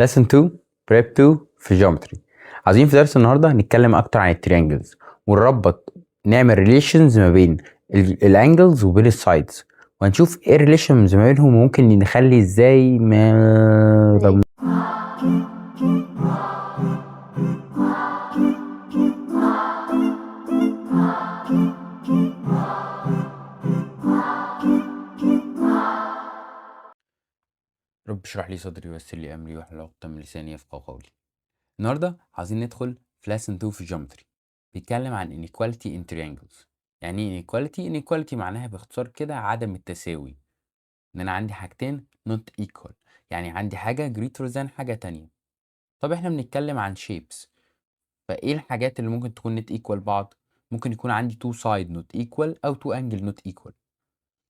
lesson 2 prep 2 في geometry. عايزين في درس النهارده هنتكلم اكتر عن التريانجلز ونربط نعمل ريليشنز ما بين الانجلز وبين السايدز، وهنشوف ايه الريليشنز ما بينهم وممكن نخلي ازاي ما رب اشرح لي صدري ويسر لي امري واحلل عقدة من لساني يفقهوا قولي. النهارده عايزين ندخل في lesson 2 في geometry. بيتكلم عن inequality in triangles. يعني ايه inequality معناها باختصار كده عدم التساوي، ان انا عندي حاجتين not equal، يعني عندي حاجة greater than حاجة تانية. طب احنا بنتكلم عن shapes، فايه الحاجات اللي ممكن تكون not equal بعض؟ ممكن يكون عندي two side not equal او two angle not equal.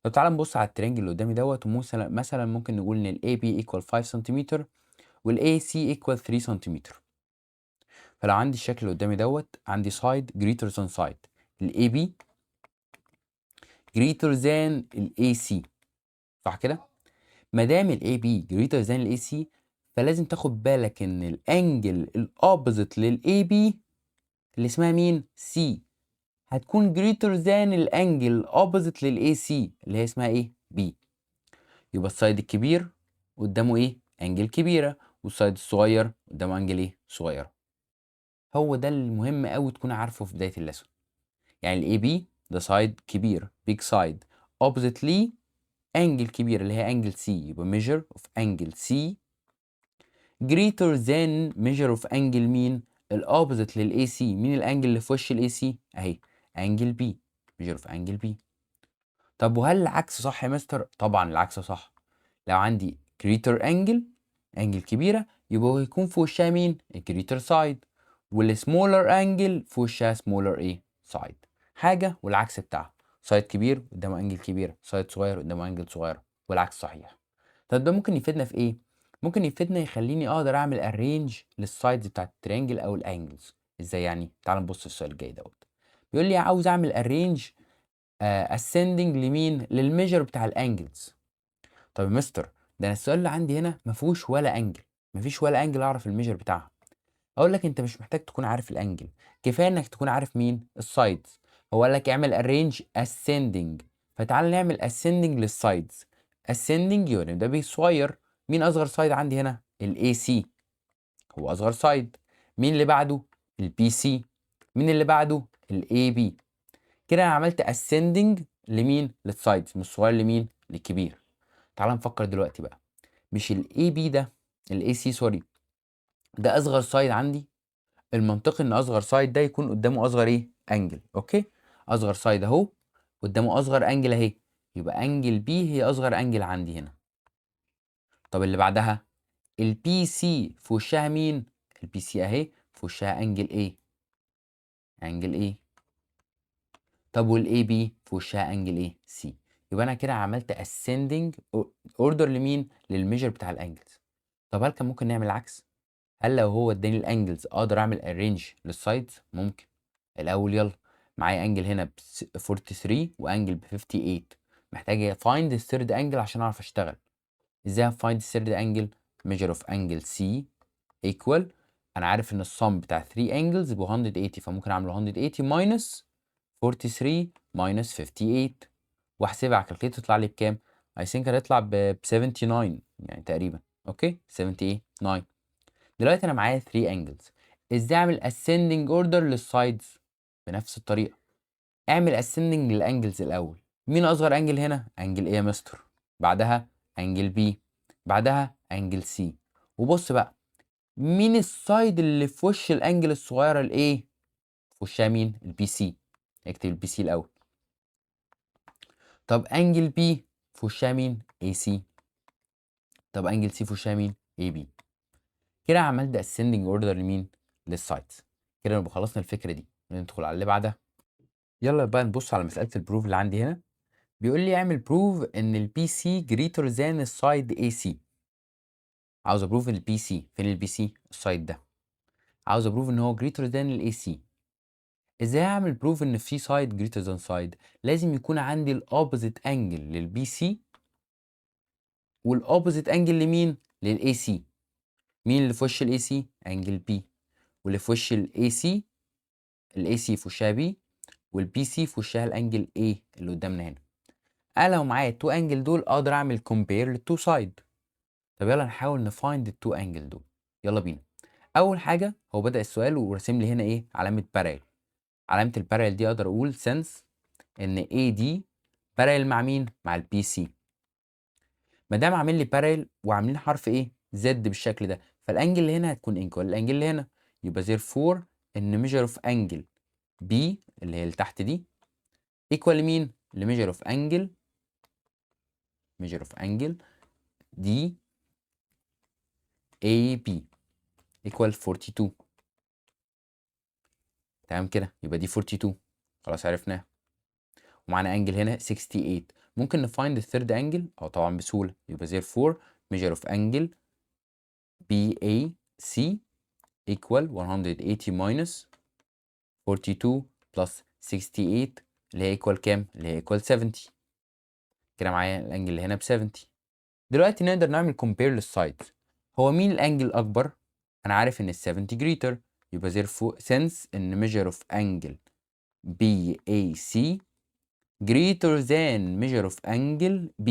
طب تعالى نبص على الترينجل اللي قدامي دوت، مثلا ممكن نقول ان ال AB equal 5 سنتيمتر وال AC equal 3 سنتيمتر. فلو عندي الشكل اللي قدامي دوت، عندي side greater than side، ال AB greater than ال AC، صح كده؟ ما دام ال AB greater than ال AC، فلازم تاخد بالك ان الانجل الاوبوزيت لل AB اللي اسمها مين؟ C، هتكون greater than الانجل الاوبوزيت لل AC اللي هي اسمها ايه؟ B. يبقى السايد الكبير قدامه ايه؟ انجل كبيرة، والسايد الصغير قدامه انجل ايه؟ صغيرة. هو ده المهم قوي تكون عارفه في بداية الليسون. يعني ال AB ده سايد كبير big side، opposite ليه انجل كبير اللي هي انجل C، يبقى measure of angle C greater than measure of angle مين؟ الاوبوزيت لل AC. مين الانجل اللي في وش ال AC؟ اهي انجل B، measure of angle B. طب وهل العكس صح يا مستر؟ طبعا العكس صح. لو عندي greater angle، انجل كبيرة، يبقى هو يكون في وشها مين؟ الجريتر سايد، والسمولر انجل في وشها سمولر ايه؟ سايد. حاجة والعكس بتاعها، سايد كبير قدامه انجل كبيرة، سايد صغير قدامه انجل صغيرة، والعكس صحيح. طب ده ممكن يفيدنا في ايه؟ ممكن يفيدنا يخليني اقدر اعمل ارينج للسايدز بتاعت الترينجل او الانجلز. ازاي يعني؟ تعال نبص السؤال الجاي دوت. بيقول لي عاوز اعمل ارينج ascending لمين؟ للميجر بتاع الانجلز. طب يا مستر، ده انا السؤال اللي عندي هنا ما فيهوش ولا انجل، ما فيش ولا انجل اعرف الميجر بتاعها. اقول لك انت مش محتاج تكون عارف الانجل، كفايه انك تكون عارف مين؟ السايدز. هو قال لك اعمل arrange ascending، فتعال نعمل ascending للسايدز. ascending يعني ده صغير. مين اصغر سايد عندي هنا؟ الاي سي، هو اصغر سايد. مين اللي بعده؟ البي سي. مين اللي بعده؟ الاي بي. كده انا عملت ascending لمين؟ للسايدز، من الصغير لمين؟ للكبير. تعال نفكر دلوقتي بقى. مش الاي بي ده، الاي سي سوري، ده اصغر سايد عندي؟ المنطقي ان اصغر سايد ده يكون قدامه اصغر ايه؟ انجل. اوكي، اصغر سايد اهو قدامه اصغر انجل اهي، يبقى انجل بي هي اصغر انجل عندي هنا. طب اللي بعدها البي سي في وشها مين؟ البي سي اهي في وشها انجل ايه؟ انجل ايه. طب والاي بي في وشها انجل ايه؟ سي. يبقى انا كده عملت ascending اوردر لمين؟ للميجر بتاع الانجلز. طب هل كان ممكن نعمل العكس؟ هل لو هو اداني الانجلز اقدر اعمل ارينج للسايدز؟ ممكن. الاول يلا، معايا انجل هنا ب 43 وانجل ب 58، محتاج فايند الثيرد انجل عشان اعرف اشتغل. ازاي فايند الثيرد انجل؟ ميجر اوف انجل سي ايكوال، انا عارف ان الصم بتاع 3 انجلز ب 180، فممكن اعمل 180 ماينس 43 ماينس 58، واحسبها على الكالكليتر تطلع لي بكام؟ اي ثينك هتطلع ب 79 يعني تقريبا. اوكي 79. دلوقتي انا معايا 3 انجلز، ازاي اعمل ascending order للسايدز؟ بنفس الطريقه. اعمل ascending للانجلز الاول. مين اصغر انجل هنا؟ انجل ايه يا مستر؟ بعدها انجل بي، بعدها انجل سي. وبص بقى، مين السايد اللي في وش الانجل الصغيره الايه؟ في وشها مين؟ البي سي. اكتب البي سي الاول. طب انجل بي في وشها مين؟ اي سي. طب انجل سي في وشها مين؟ اي بي. كده عملت ascending order لمين؟ للسايتس. كده نبقى خلصنا الفكره دي، ندخل على اللي بعدها. يلا بقى نبص على مساله البروف اللي عندي هنا. بيقول لي اعمل بروف ان البي سي جريتر ذان السايد اي سي. عاوز ابروف ان البي سي، فين البي سي؟ السايد ده. عاوز ابروف ان هو جريتر ذان الاي سي. ازاي اعمل بروف ان في سايد جريتر ذان سايد؟ لازم يكون عندي الاوبوزيت انجل للبي سي والاوبوزيت انجل لمين؟ للاي سي. مين اللي في وش الاي سي؟ انجل بي. واللي في وش الاي سي في وشها بي، والبي سي في وشها الانجل ايه اللي قدامنا هنا. انا لو معايا التو انجل دول اقدر اعمل كومبير للتو سايد. طب يلا نحاول نفايند التو انجل دول. يلا بينا. اول حاجه هو بدأ السؤال ورسم لي هنا ايه؟ علامه بارال. علامه البارال دي اقدر اقول سنس ان اي دي بارال مع مين؟ مع البي سي. ما دام عامل لي بارال وعاملين حرف ايه؟ زد بالشكل ده، فالانجل اللي هنا هتكون ايكوال الانجل اللي هنا. يبقى therefore ان ميجر اوف انجل بي اللي هي اللي تحت دي ايكوال لمين؟ لميجر اوف انجل دي اي بي ايكوال 42. تمام كده، يبقى دي 42 خلاص عرفناها. ومعانا انجل هنا 68. ممكن نفايند الثيرد انجل؟ اه طبعا بسهوله. يبقى therefore measure of angle BAC equal 180 minus 42 plus 68 اللي هي equal كام؟ اللي هي equal 70. كده معايا الانجل اللي هنا ب 70. دلوقتي نقدر نعمل compare للسايدز. هو مين الانجل اكبر؟ انا عارف ان ال 70 greater. يبقى therefore since ان measure of angle BAC greater than measure of angle B.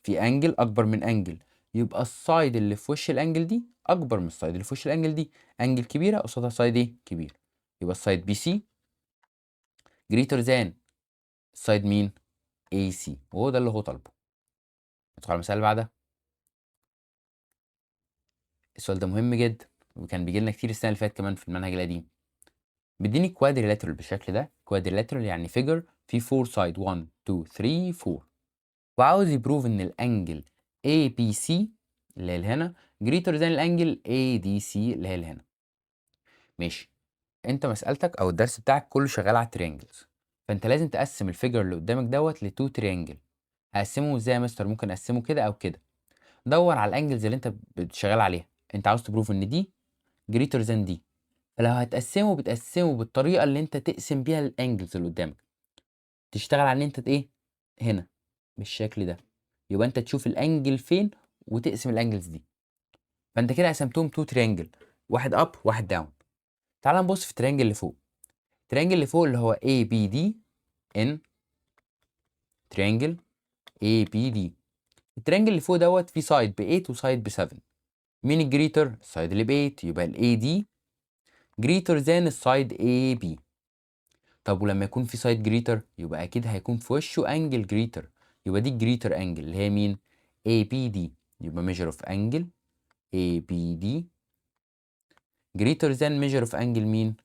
في انجل اكبر من انجل، يبقى السايد اللي في وش الانجل دي اكبر من السايد اللي في وش الانجل دي. انجل كبيره قصادها سايد ايه؟ كبير. يبقى السايد بي سي جريتر ذان السايد مين؟ اي سي، وهو ده اللي هو طالبه. ندخل على المسألة اللي بعدها. السؤال ده مهم جدا وكان بيجي لنا كتير السنه اللي فاتت كمان في المنهج القديم. بيديني كوادريلاترال بالشكل ده. كوادريلاترال يعني فيجر فيه 4 سايد 1 2 3 4، وعاوز يبروف ان الانجل اي بي سي اللي هي هنا جريتر ذان الانجل اي دي سي اللي هي هنا. ماشي. انت مسألتك او الدرس بتاعك كله شغال على التريانجلز، فانت لازم تقسم الفيجر اللي قدامك دوت لتو تريانجل. هقسمه ازاي يا مستر؟ ممكن اقسمه كده او كده. دور على الانجلز اللي انت بتشتغل عليها. انت عاوز تبروف ان دي جريتر ذان دي، فلو هتقسمه بتقسمه بالطريقه اللي انت تقسم بيها الانجلز اللي قدامك. تشتغل على ان انت ايه؟ هنا بالشكل ده. يبقى انت تشوف الانجل فين وتقسم الانجلز دي. فانت كده قسمتهم تو تريانجل، واحد اب واحد داون. تعال نبص في التريانجل اللي فوق. التريانجل اللي فوق اللي هو ABD ان تريانجل ABD. التريانجل اللي فوق دوت فيه سايد ب 8 وسايد ب 7. مين الجريتر؟ السايد اللي ب 8. يبقى ال AD جريتر ذان السايد AB. طب ولما يكون في سايد جريتر يبقى اكيد هيكون في وشه انجل جريتر. يبقى دي الجريتر انجل اللي هي مين؟ ABD. يبقى ميجر اوف انجل ABD جريتر ذان ميجر اوف انجل مين؟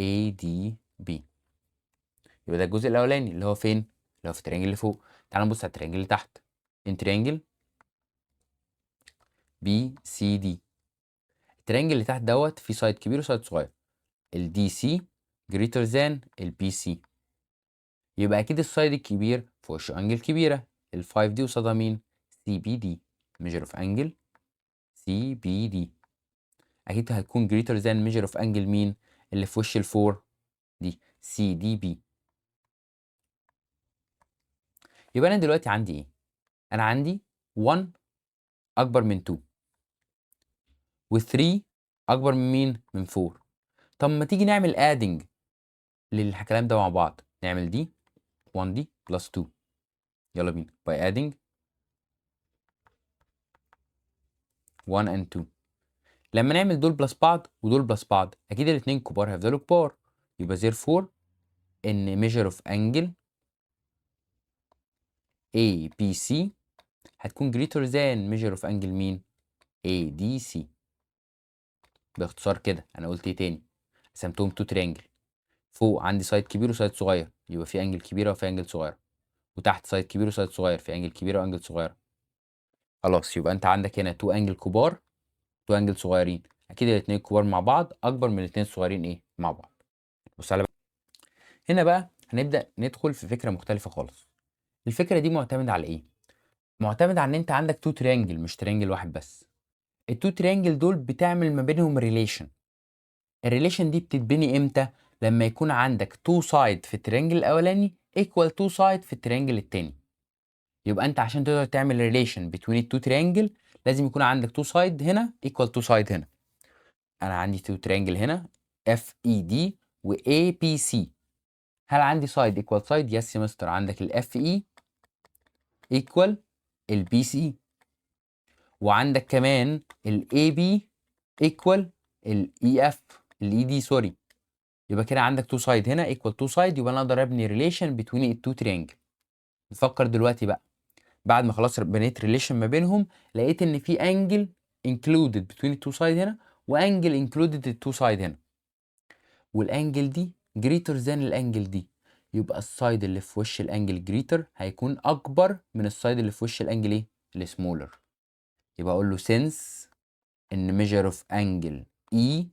ADB. يبقى ده الجزء الاولاني اللي هو فين؟ اللي هو في التريانجل اللي فوق. تعال نبص على التريانجل اللي تحت. ان تريانجل BCD. التريانجل اللي تحت دوت في سايد كبير وسايد صغير. الدي سي جريتر ذان البي سي. يبقى اكيد السايد الكبير في وشه انجل كبيره. ال5 دي قصادها مين؟ سي بي دي. ميجر اوف انجل سي بي دي اكيد هتكون جريتر ذان ميجر اوف انجل مين؟ اللي في وش ال4 دي سي دي بي. يبقى انا دلوقتي عندي ايه؟ انا عندي 1 اكبر من 2 و3 اكبر من مين؟ من 4. طب ما تيجي نعمل ادنج للكلام ده مع بعض. نعمل دي 1 دي بلس 2. يلا بينا by adding 1 and 2. لما نعمل دول بلس بعض ودول بلس بعض اكيد الاتنين كبار هيفضلوا كبار. يبقى therefore ان measure of angle ABC هتكون greater than measure of angle مين؟ ADC. باختصار كده انا قلت ايه تاني؟ قسمتهم تو تريانجل. فوق عندي سايد كبير وسايد صغير، يبقى في انجل كبيره وفي انجل صغيره. وتحت سايد كبير وسايد صغير، في انجل كبيره وانجل صغيره. خلاص يبقى انت عندك هنا تو انجل كبار تو انجل صغيرين. اكيد الاثنين الكبار مع بعض اكبر من الاثنين الصغيرين ايه؟ مع بعض. بص على بقى. هنا بقى هنبدا ندخل في فكره مختلفه خالص. الفكره دي معتمده على ايه؟ معتمده على ان انت عندك تو تريانجل مش تريانجل واحد بس. التو تريانجل دول بتعمل ما بينهم ريليشن. الريليشن دي بتتبني امتى؟ لما يكون عندك تو سايد في التريانجل الاولاني ايكوال تو سايد في التريانجل التاني. يبقى انت عشان تقدر تعمل ريليشن بين التو تريانجل لازم يكون عندك تو سايد هنا ايكوال تو سايد هنا. انا عندي تو ترينجل هنا اف اي دي و اي بي سي. هل عندي سايد ايكوال سايد؟ يس يا مستر، عندك الاف اي ايكوال البي سي، وعندك كمان الاي بي ايكوال الاي اف الاي دي سوري. يبقى كده عندك تو سايد هنا ايكوال تو سايد، يبقى انا اقدر ابني ريليشن بين التو ترينجل. نفكر دلوقتي بقى، بعد ما خلاص بنيت ريليشن ما بينهم، لقيت ان في انجل انكلودد بين التو سايد هنا، وانجل انكلودد التو سايد هنا، والانجل دي جريتر ذان الانجل دي. يبقى السايد اللي في وش الانجل جريتر هيكون اكبر من السايد اللي في وش الانجل ايه السمولر. يبقى اقول له since ان measure of angle E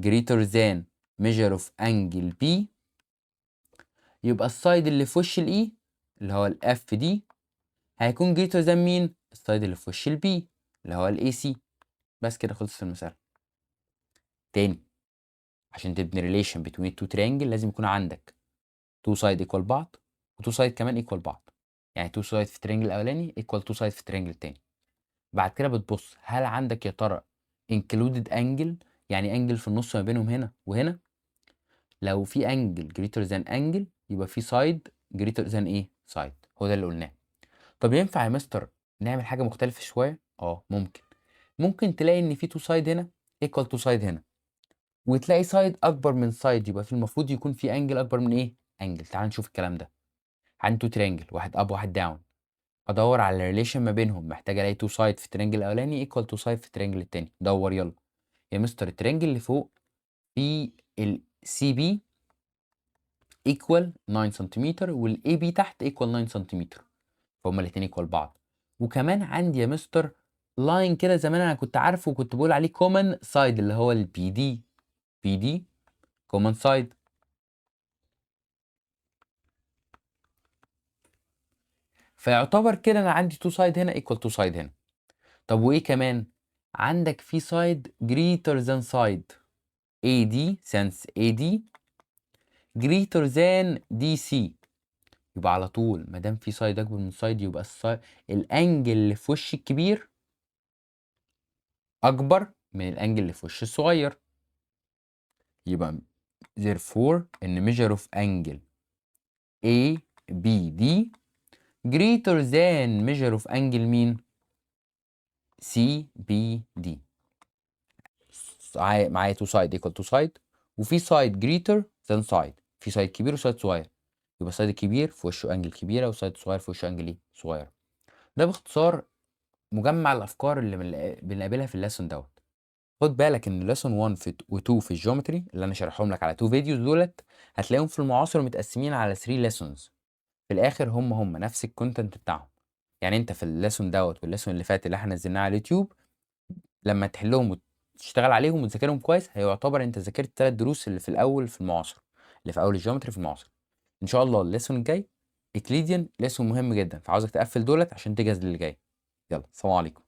greater than measure of angle B، يبقى السايد اللي في وش الاي اللي هو الاف دي هيكون greater than مين؟ السايد اللي في وش البي اللي هو الاي سي. بس كده خلصت المسألة. تاني، عشان تبني ريليشن بين التو ترينجل لازم يكون عندك تو سايد ايكوال بعض، وتو سايد كمان ايكوال بعض. يعني تو سايد في الترينجل الاولاني ايكوال تو سايد في الترينجل التاني. بعد كده بتبص هل عندك يا ترى included angle، يعني انجل في النص ما بينهم هنا وهنا. لو في انجل greater than انجل يبقى في سايد greater than ايه سايد، هو ده اللي قلناه. طب ينفع يا مستر نعمل حاجه مختلفه شويه؟ ممكن تلاقي ان في تو سايد هنا ايكوال تو سايد هنا، وتلاقي سايد اكبر من سايد، يبقى في المفروض يكون في انجل اكبر من ايه انجل. تعال نشوف الكلام ده. عندي تو ترينجل، واحد اب واحد داون، ادور على الريليشن ما بينهم، محتاج الاقي تو سايد في الترينجل الاولاني ايكوال تو سايد في الترينجل التاني. دور يلا يا مستر. الترينجل اللي فوق في السي بي ايكوال 9 سنتيمتر، والاي بي تحت ايكوال 9 سنتيمتر، فهم الاثنين ايكوال بعض. وكمان عندي يا مستر لاين كده زمان انا كنت عارفه وكنت بقول عليه كومن سايد اللي هو البي دي. بي دي كومن سايد. فيعتبر كده انا عندي تو سايد هنا ايكوال تو سايد هنا. طب وايه كمان؟ عندك في سايد greater than سايد AD since AD greater than DC. يبقى على طول ما دام في سايد اكبر من سايد يبقى الانجل اللي في وش الكبير اكبر من الانجل اللي في وش الصغير. يبقى therefore ان measure of angle ABD greater than measure of angle مين؟ CBD. معايا تو سايد ايكوال تو سايد، وفي سايد جريتر ذان سايد، في سايد كبير وسايد صغير. يبقى السايد الكبير في وشه انجل كبيره، والسايد الصغير في وشه انجل ايه صغير. ده باختصار مجمع الافكار اللي بنقابلها في الليسون دوت. خد بالك ان ليسون 1 و2 في الجيومتري اللي انا شارحهم لك على 2 فيديوز دولت هتلاقيهم في المعاصر متقسمين على 3 ليسونز. في الاخر هم نفس الكونتنت بتاعهم. يعني انت في الليسون دوت والليسون اللي فات اللي احنا نزلناه على اليوتيوب لما تحلهم وتشتغل عليهم وتذاكرهم كويس هيعتبر انت ذاكرت 3 دروس اللي في الاول في المعاصر، اللي في اول الجيومتري في المعاصر. ان شاء الله الليسون الجاي اكليديان ليسون مهم جدا، فعاوزك تقفل دولت عشان تجهز للي جاي. يلا سلام عليكم.